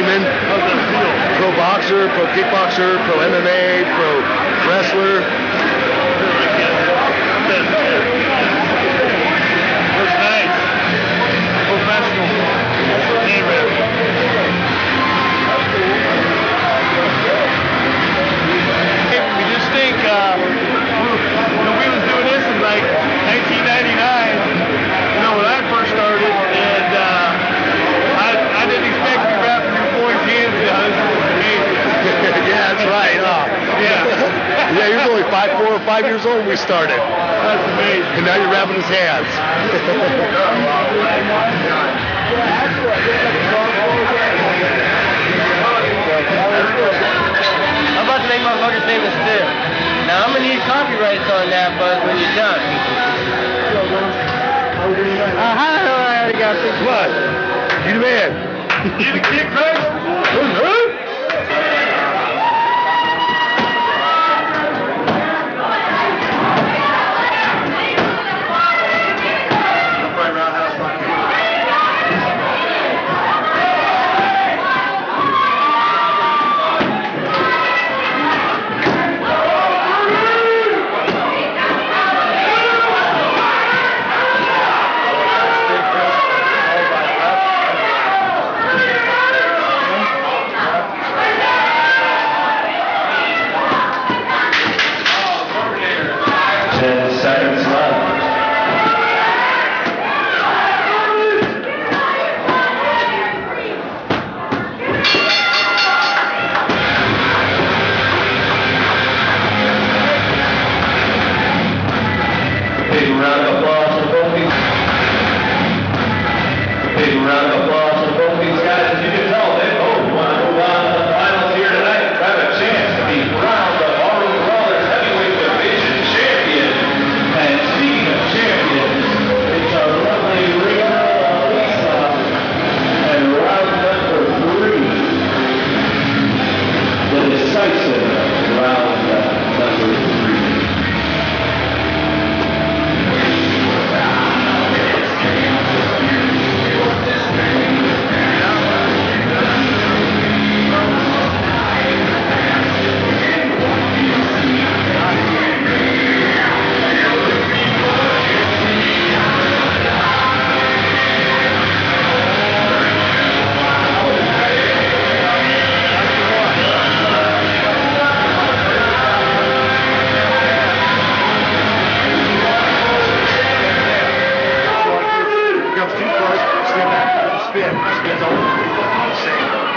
Freeman. How's that feel? Pro boxer, pro kickboxer, pro MMA, pro wrestler. Looks nice. Professional. Anyway. We just think, we was doing this in like 1999, when I first started, and I didn't expect to be wrapping your boys' hands down. This was amazing. Yeah, that's right, huh? Yeah. Yeah, you're only 4 or 5 years old when we started. That's amazing. And now you're wrapping his hands. I'm about to make my fucking famous still. Now I'm gonna need copyrights on that, Buzz, when you're done. How the hell I already got this? Come on. You the man. You the kid, Chris? Comes too close, spin back, spins over, same.